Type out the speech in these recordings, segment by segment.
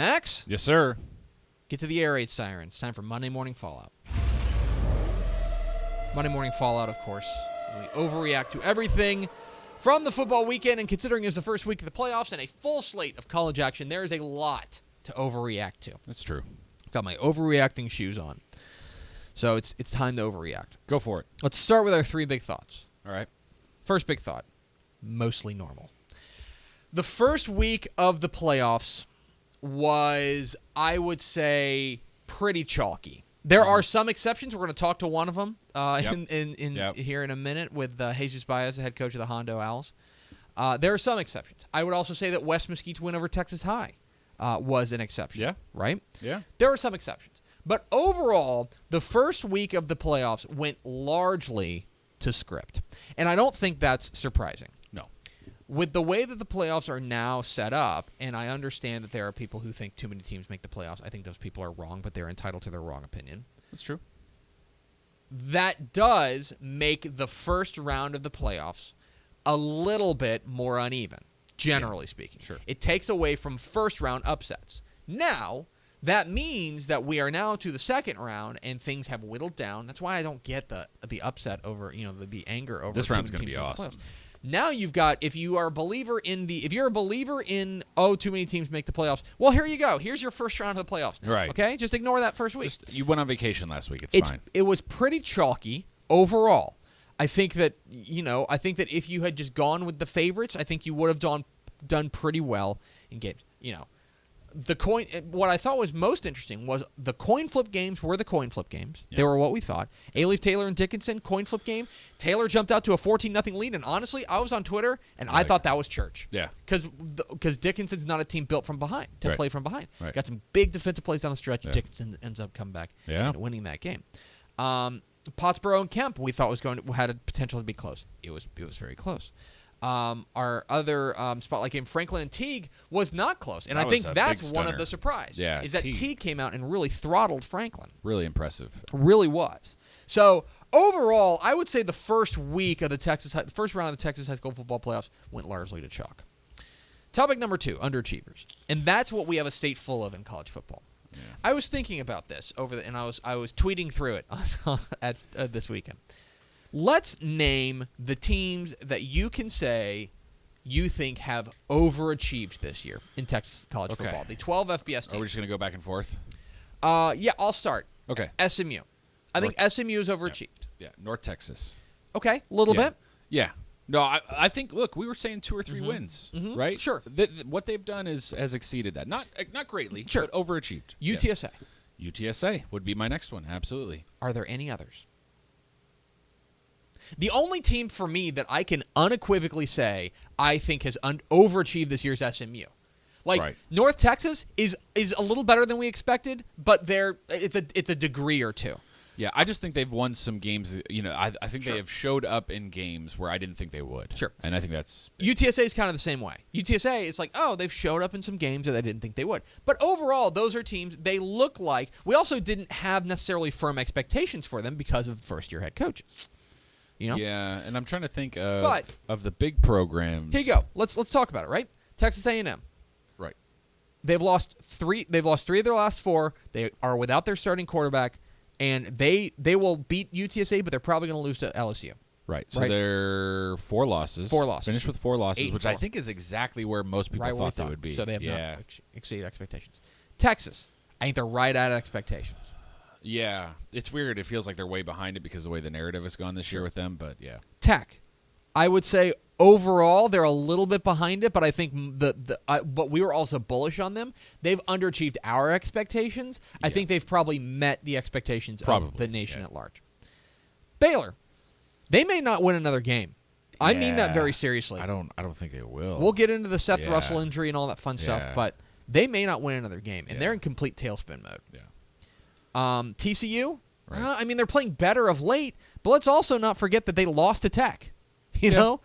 Max? Yes, sir. Get to the air raid siren. It's time for Monday Morning Fallout. Monday Morning Fallout, of course. We overreact to everything from the football weekend, and considering it's the first week of the playoffs and a full slate of college action, there is a lot to overreact to. That's true. Got my overreacting shoes on. So it's time to overreact. Go for it. Let's start with our three big thoughts. All right. First big thought, mostly normal. The first week of the playoffs was, I would say, pretty chalky. There are some exceptions. We're going to talk to one of them here in a minute with Jesus Baez, the head coach of the Hondo Owls. There are some exceptions. I would also say that West Mesquite's win over Texas High was an exception. Yeah. Right? Yeah. There are some exceptions. But overall, the first week of the playoffs went largely to script. And I don't think that's surprising. No. With the way that the playoffs are now set up, and I understand that there are people who think too many teams make the playoffs. I think those people are wrong, but they're entitled to their wrong opinion. That's true. That does make the first round of the playoffs a little bit more uneven, generally speaking. Sure. It takes away from first round upsets. Now, that means that we are now to the second round, and things have whittled down. That's why I don't get the upset over, the anger over this round's going to be awesome. Now you've got, if you're a believer in too many teams make the playoffs, well, here you go. Here's your first round of the playoffs now, right. Okay? Just ignore that first week. You went on vacation last week. It's fine. It was pretty chalky overall. I think that if you had just gone with the favorites, I think you would have done pretty well in games. What I thought was most interesting was the coin flip games were the coin flip games. Yeah. They were what we thought. Alief, Taylor, and Dickinson, coin flip game. Taylor jumped out to a 14-0 lead, and honestly, I was on Twitter, and I thought that was church. Yeah. Because Dickinson's not a team built from behind, to play from behind. Right. Got some big defensive plays down the stretch, and Yeah. Dickinson ends up coming back Yeah. and winning that game. Pottsboro and Kemp, we thought had a potential to be close. It was very close. Our other spotlight game, Franklin and Teague, was not close. And I think that's one of the surprise. Yeah, is that Teague came out and really throttled Franklin. Really impressive. Really was. So overall, I would say the first round of the Texas high school football playoffs went largely to chalk. Topic number 2, underachievers. And that's what we have a state full of in college football. Yeah. I was thinking about this and I was tweeting through it at this weekend. Let's name the teams that you can say you think have overachieved this year in Texas college football. The 12 FBS teams. Are we just going to go back and forth? Yeah, I'll start. Okay. SMU. I think SMU is overachieved. Yeah. North Texas. Okay, a little bit. Yeah. No, I think, look, we were saying 2 or 3 wins, right? Sure. What they've done has exceeded that. Not greatly, sure, but overachieved. UTSA. Yeah. UTSA would be my next one, absolutely. Are there any others? The only team for me that I can unequivocally say I think has overachieved this year is SMU. North Texas is a little better than we expected, but it's a degree or two. Yeah, I just think they've won some games. I think they have showed up in games where I didn't think they would. Sure. And I think that's UTSA is kind of the same way. UTSA, it's like, they've showed up in some games that I didn't think they would. But overall, those are teams, they look like, we also didn't have necessarily firm expectations for them because of first-year head coaches. Yeah, and I'm trying to think of the big programs. Here you go. Let's talk about it, right? Texas A&M. Right. They've lost 3 of their last 4. They are without their starting quarterback, and they will beat UTSA, but they're probably going to lose to LSU. Right. So they're 4 losses. 4 losses. Finished with 4 losses, which 8-4. I think is exactly where most people thought they would be. So they have not exceeded expectations. Texas, I think they're right at expectations. Yeah, it's weird. It feels like they're way behind it because of the way the narrative has gone this year with them, but yeah. Tech, I would say overall they're a little bit behind it, but I think but we were also bullish on them. They've underachieved our expectations. Yeah. I think they've probably met the expectations of the nation at large. Baylor, they may not win another game. I mean that very seriously. I don't think they will. We'll get into the Seth Russell injury and all that fun stuff, but they may not win another game, and they're in complete tailspin mode. Yeah. TCU, right. They're playing better of late, but let's also not forget that they lost to Tech. Overall,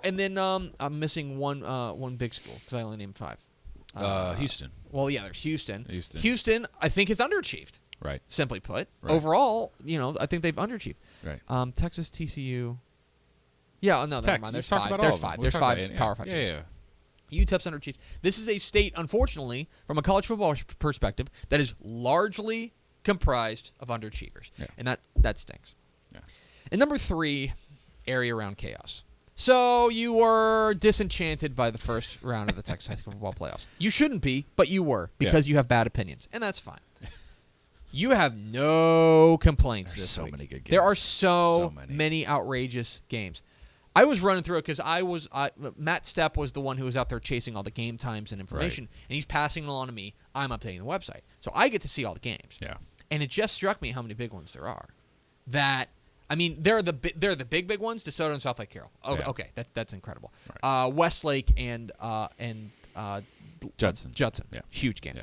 and then I'm missing one big school because I only named 5. Houston. Well, yeah, there's Houston. Houston, I think, is underachieved. Right. Simply put, right. Overall, I think they've underachieved. Right. Texas, TCU. Yeah, no, Tech. never mind. There's Tech. 5. There's 5. There's 5 Power 5. Yeah. UTEP's underachieved. This is a state, unfortunately, from a college football perspective, that is largely comprised of underachievers, and that stinks. Yeah. And number 3, area round chaos. So you were disenchanted by the first round of the Texas high school football playoffs. You shouldn't be, but you were because you have bad opinions, and that's fine. You have no complaints There's this so week. many good games. There are so many. many outrageous games. I was running through it because Matt Stepp was the one who was out there chasing all the game times and information, and he's passing it along to me. I'm updating the website, so I get to see all the games. Yeah. And it just struck me how many big ones there are. They're the big ones, DeSoto and South Lake Carroll. Okay, that's incredible. Right. Westlake and Judson. Yeah. Huge game. Yeah.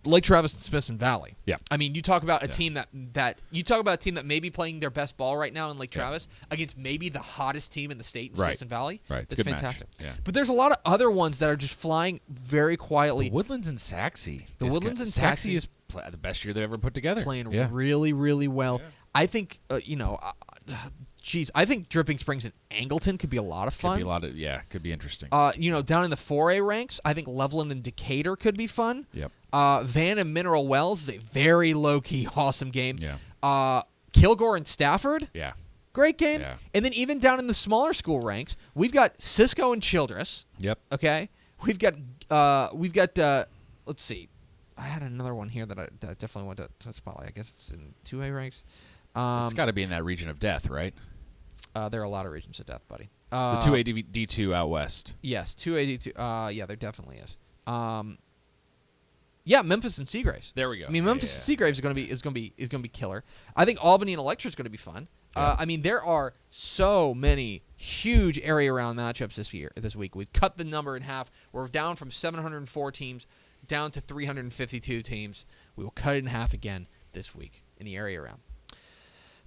Lake Travis and Smithson Valley. Yeah. I mean, you talk about a team that may be playing their best ball right now in Lake Travis against maybe the hottest team in the state in Smithson Valley. Right. It's That's a good fantastic. Match. Yeah. But there's a lot of other ones that are just flying very quietly. The Woodlands and Saxe. Saxe is the best year they've ever put together. Playing really, really well. Yeah. I think I think Dripping Springs and Angleton could be a lot of fun. Could be interesting. Down in the 4A ranks, I think Levelland and Decatur could be fun. Yep. Van and Mineral Wells is a very low-key, awesome game. Yeah. Kilgore and Stafford. Yeah. Great game. Yeah. And then even down in the smaller school ranks, we've got Cisco and Childress. Yep. Okay. We've got let's see. I had another one here that I definitely want to spotlight. I guess it's in 2A ranks. It's got to be in that region of death, right? There are a lot of regions of death, buddy. The 2A D2 out west. Yes, 2A D2. Yeah, there definitely is. Yeah, Memphis and Seagraves. There we go. I mean, Memphis and Seagraves is going to be killer. I think Albany and Electra is going to be fun. Yeah. I mean, there are so many huge area round matchups this week. We've cut the number in half. We're down from 704 teams down to 352 teams. We will cut it in half again this week in the area round.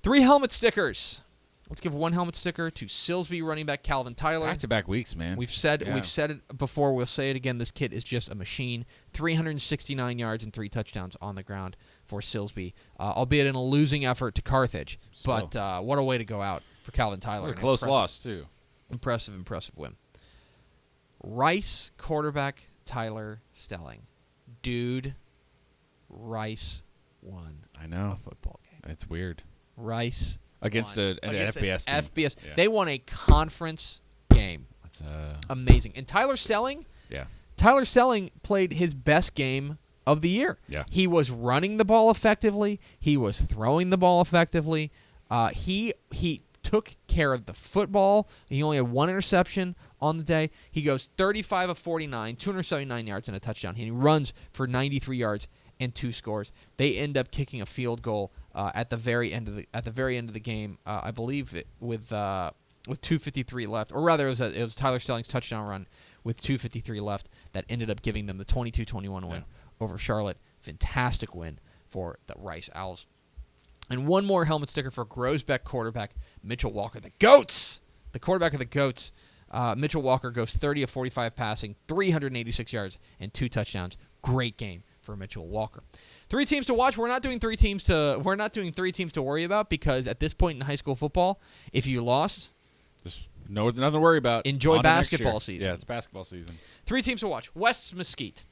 3 helmet stickers. Let's give 1 helmet sticker to Silsbee running back Calvin Tyler. Back-to-back weeks, man. We've said it before. We'll say it again. This kid is just a machine. 369 yards and 3 touchdowns on the ground for Silsbee, albeit in a losing effort to Carthage. Still. But what a way to go out for Calvin Tyler. A close loss, too. Impressive win. Rice quarterback Tyler Stelling. Dude, Rice won. I know. A football game. It's weird. Rice Against an FBS team. FBS. Yeah. They won a conference game. That's amazing. And Tyler Stelling played his best game of the year. Yeah. He was running the ball effectively. He was throwing the ball effectively. He took care of the football. He only had 1 interception on the day. He goes 35 of 49, 279 yards and a touchdown. He runs for 93 yards and 2 scores. They end up kicking a field goal at the very end of the game. I believe with 2:53 left, or rather, it was Tyler Stelling's touchdown run with 2:53 left that ended up giving them the 22-21 win over Charlotte. Fantastic win for the Rice Owls. And 1 more helmet sticker for Grosbeck quarterback Mitchell Walker. The Goats! The quarterback of the Goats. Mitchell Walker goes 30 of 45 passing, 386 yards, and 2 touchdowns. Great game for Mitchell Walker. 3 teams to watch. We're not doing 3 teams to worry about, because at this point in high school football, if you lost, just nothing to worry about. Enjoy basketball season. Yeah, it's basketball season. 3 teams to watch. West Mesquite.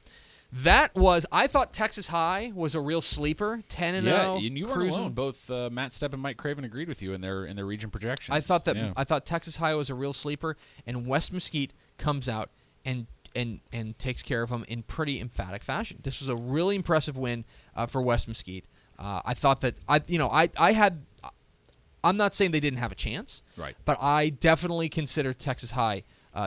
I thought Texas High was a real sleeper, 10-0. Yeah, and you weren't alone. Both Matt Stepp and Mike Craven agreed with you in their region projections. I thought Texas High was a real sleeper, and West Mesquite comes out and takes care of them in pretty emphatic fashion. This was a really impressive win for West Mesquite. I thought that I'm not saying they didn't have a chance, right? But I definitely consider Texas High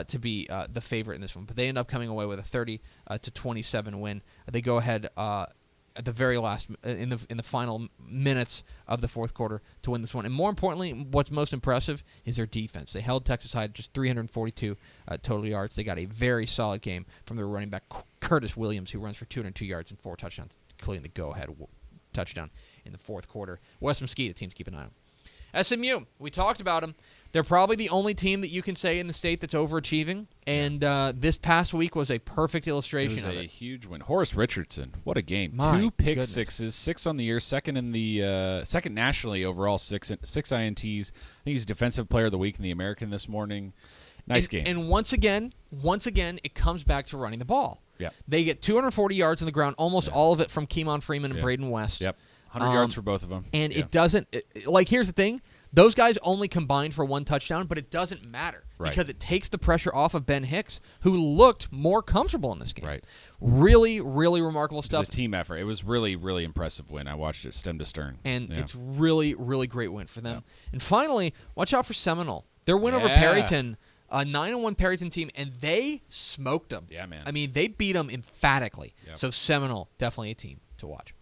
to be the favorite in this one. But they end up coming away with a 30-27 win. They go ahead at the very last in the final minutes of the fourth quarter to win this one. And more importantly, what's most impressive is their defense. They held Texas High to just 342 total yards. They got a very solid game from their running back Curtis Williams, who runs for 202 yards and 4 touchdowns, including the go-ahead touchdown in the fourth quarter. West Mesquite, a team to keep an eye on. SMU, we talked about them. They're probably the only team that you can say in the state that's overachieving, and this past week was a perfect illustration of it. It was a huge win. Horace Richardson, what a game! My 2 pick goodness. sixes, 6 on the year, second nationally overall, 6 INTs. I think he's Defensive Player of the Week in the American this morning. Nice game. And once again, it comes back to running the ball. Yep. They get 240 yards on the ground, almost all of it from Keemon Freeman and Braden West. Yep. 100 yards for both of them. And it doesn't here's the thing. Those guys only combined for 1 touchdown, but it doesn't matter because it takes the pressure off of Ben Hicks, who looked more comfortable in this game. Right. Really, really remarkable stuff. It was a team effort. It was really, really impressive win. I watched it stem to stern. And it's really, really great win for them. Yeah. And finally, watch out for Seminole. Their win over Perryton, a 9-1 Perryton team, and they smoked them. Yeah, man. I mean, they beat them emphatically. Yep. So Seminole, definitely a team to watch.